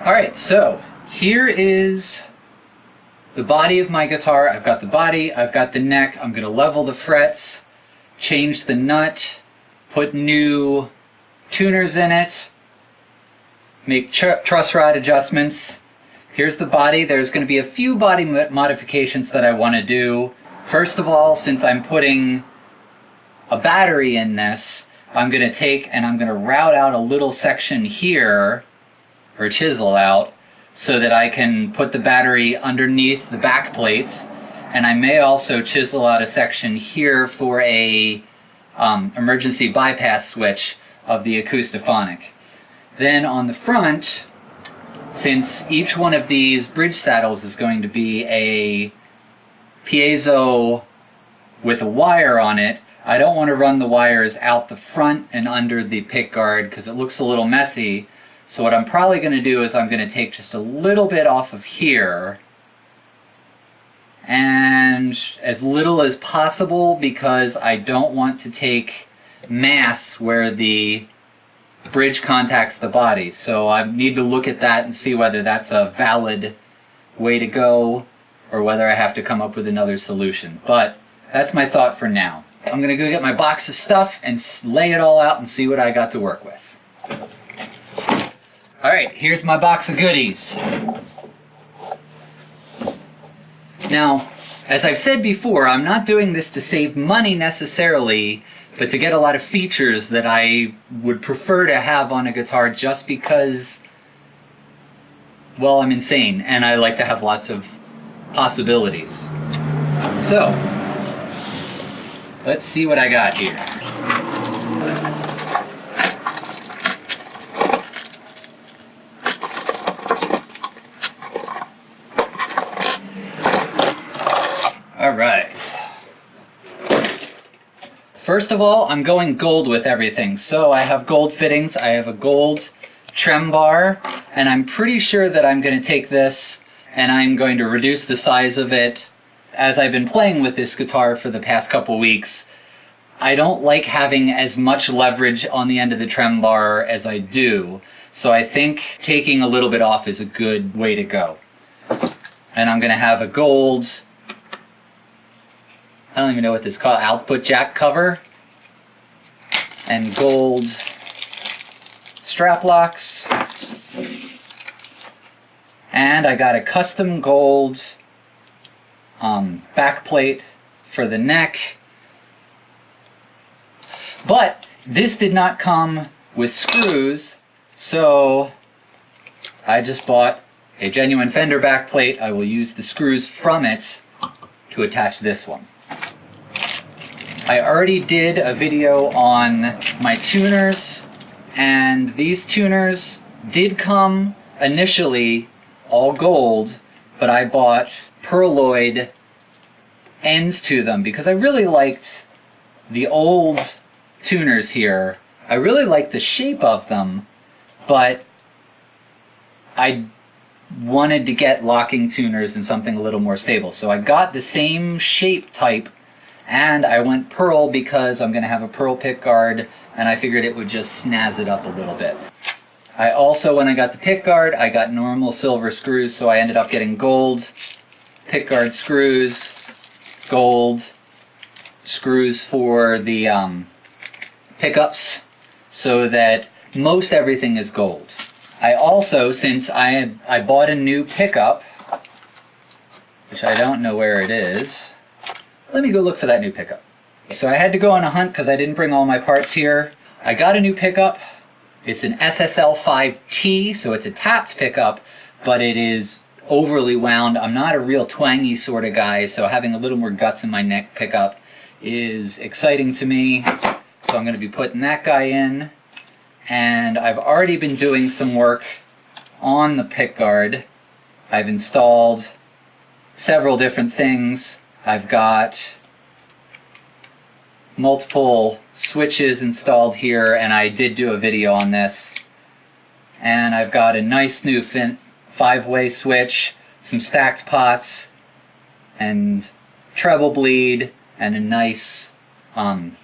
Alright, so here is the body of my guitar. I've got the body, I've got the neck. I'm going to level the frets, change the nut, put new tuners in it, make truss rod adjustments. Here's the body. There's going to be a few body modifications that I want to do. First of all, since I'm putting a battery in this, I'm going to take and I'm going to route out a little section here, or chisel out, so that I can put the battery underneath the back plates. And I may also chisel out a section here for a emergency bypass switch of the Acoustiphonic. Then on the front, since each one of these bridge saddles is going to be a piezo with a wire on it, I don't want to run the wires out the front and under the pick guard because it looks a little messy. So what I'm probably going to do is I'm going to take just a little bit off of here, and as little as possible, because I don't want to take mass where the bridge contacts the body. So I need to look at that and see whether that's a valid way to go or whether I have to come up with another solution. But that's my thought for now. I'm going to go get my box of stuff and lay it all out and see what I got to work with. Alright, here's my box of goodies. Now, as I've said before, I'm not doing this to save money necessarily, but to get a lot of features that I would prefer to have on a guitar just because, well, I'm insane and I like to have lots of possibilities. So, let's see what I got here. Alright. First of all, I'm going gold with everything. So I have gold fittings, I have a gold trem bar, and I'm pretty sure that I'm going to take this and I'm going to reduce the size of it. As I've been playing with this guitar for the past couple weeks, I don't like having as much leverage on the end of the trem bar as I do. So I think taking a little bit off is a good way to go. And I'm going to have a gold, I don't even know what this is called, output jack cover, and gold strap locks. And I got a custom gold back plate for the neck. But this did not come with screws, so I just bought a genuine Fender back plate. I will use the screws from it to attach this one. I already did a video on my tuners, and these tuners did come initially all gold, but I bought pearloid ends to them because I really liked the old tuners here. I really liked the shape of them, but I wanted to get locking tuners and something a little more stable. So I got the same shape type, and I went pearl because I'm going to have a pearl pick guard, and I figured it would just snazz it up a little bit. I also, when I got the pick guard, I got normal silver screws, so I ended up getting gold pick guard screws, gold screws for the pickups, so that most everything is gold. I also, since I bought a new pickup, which I don't know where it is, let me go look for that new pickup. So I had to go on a hunt because I didn't bring all my parts here. I got a new pickup. It's an SSL 5T, so it's a tapped pickup, but it is overly wound. I'm not a real twangy sort of guy, so having a little more guts in my neck pickup is exciting to me. So I'm going to be putting that guy in. And I've already been doing some work on the pick guard. I've installed several different things. I've got multiple switches installed here, and I did do a video on this. And I've got a nice new 5-way switch, some stacked pots, and treble bleed, and a nice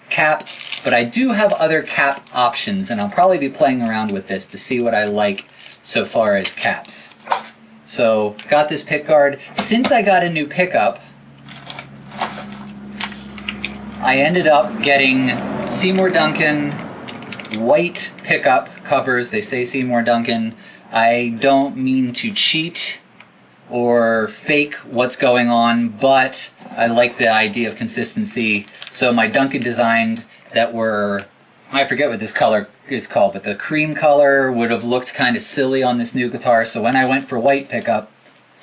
cap. But I do have other cap options, and I'll probably be playing around with this to see what I like so far as caps. So got this pickguard. Since I got a new pickup, I ended up getting Seymour Duncan white pickup covers. They say Seymour Duncan. I don't mean to cheat or fake what's going on, but I like the idea of consistency. So my Duncan designed that were, I forget what this color is called, but the cream color would have looked kind of silly on this new guitar. So when I went for white pickup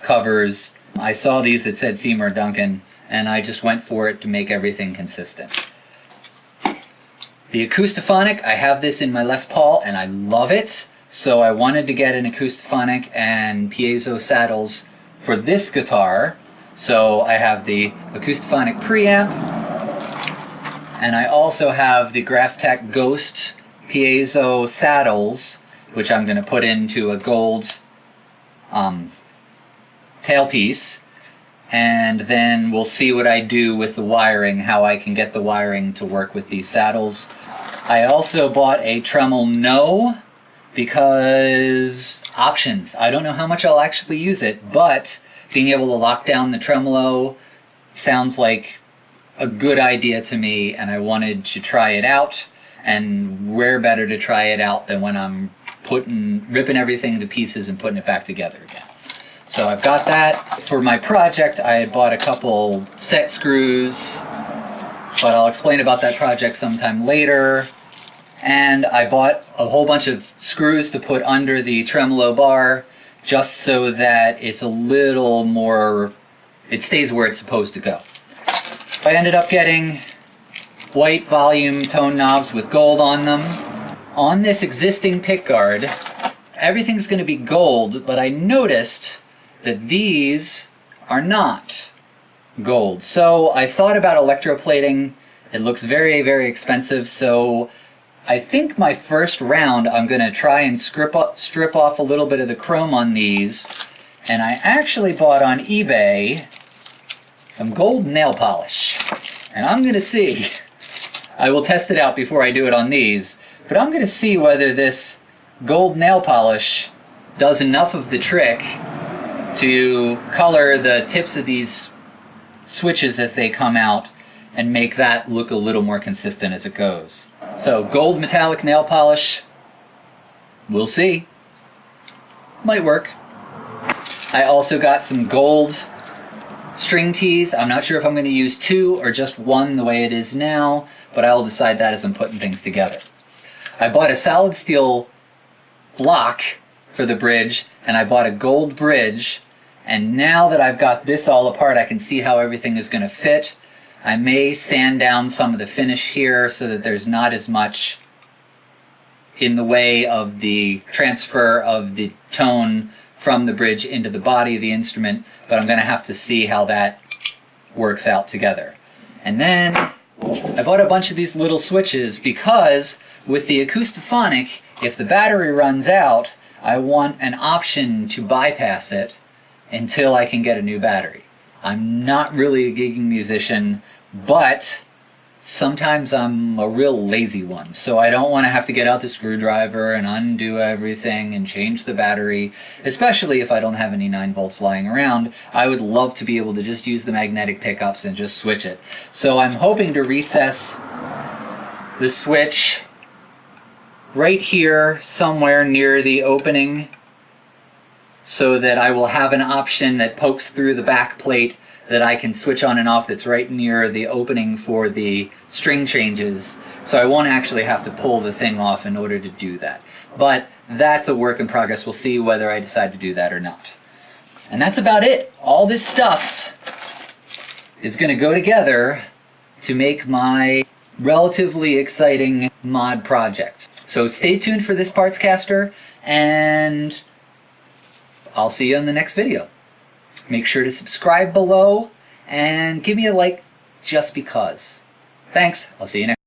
covers, I saw these that said Seymour Duncan, and I just went for it to make everything consistent. The Acoustophonic, I have this in my Les Paul and I love it. So I wanted to get an Acoustophonic and piezo saddles for this guitar. So I have the Acoustophonic preamp, and I also have the Graphtec Ghost piezo saddles, which I'm going to put into a gold tailpiece. And then we'll see what I do with the wiring, how I can get the wiring to work with these saddles. I also bought a Tremel No because options. I don't know how much I'll actually use it, but being able to lock down the tremolo sounds like a good idea to me, and I wanted to try it out. And where better to try it out than when I'm ripping everything to pieces and putting it back together again. So I've got that. For my project, I had bought a couple set screws, but I'll explain about that project sometime later. And I bought a whole bunch of screws to put under the tremolo bar, just so that it's a little more, it stays where it's supposed to go. I ended up getting white volume tone knobs with gold on them. On this existing pickguard, everything's going to be gold, but I noticed that these are not gold. So I thought about electroplating. It looks very, very expensive, so I think my first round I'm going to try and strip off a little bit of the chrome on these. And I actually bought on eBay some gold nail polish. And I'm going to see. I will test it out before I do it on these, but I'm going to see whether this gold nail polish does enough of the trick to color the tips of these switches as they come out and make that look a little more consistent as it goes. So gold metallic nail polish, we'll see. Might work. I also got some gold string tees. I'm not sure if I'm going to use 2 or just 1 the way it is now, but I'll decide that as I'm putting things together. I bought a solid steel block for the bridge, and I bought a gold bridge, and now that I've got this all apart, I can see how everything is going to fit. I may sand down some of the finish here so that there's not as much in the way of the transfer of the tone from the bridge into the body of the instrument, but I'm going to have to see how that works out together. And then I bought a bunch of these little switches because with the Acoustophonic, if the battery runs out, I want an option to bypass it until I can get a new battery. I'm not really a gigging musician, but sometimes I'm a real lazy one, so I don't want to have to get out the screwdriver and undo everything and change the battery, especially if I don't have any 9 volts lying around. I would love to be able to just use the magnetic pickups and just switch it. So I'm hoping to recess the switch right here somewhere near the opening so that I will have an option that pokes through the back plate that I can switch on and off that's right near the opening for the string changes. So I won't actually have to pull the thing off in order to do that. But that's a work in progress. We'll see whether I decide to do that or not. And that's about it. All this stuff is going to go together to make my relatively exciting mod project. So stay tuned for this Partscaster, and I'll see you in the next video. Make sure to subscribe below and give me a like just because. Thanks. I'll see you next time.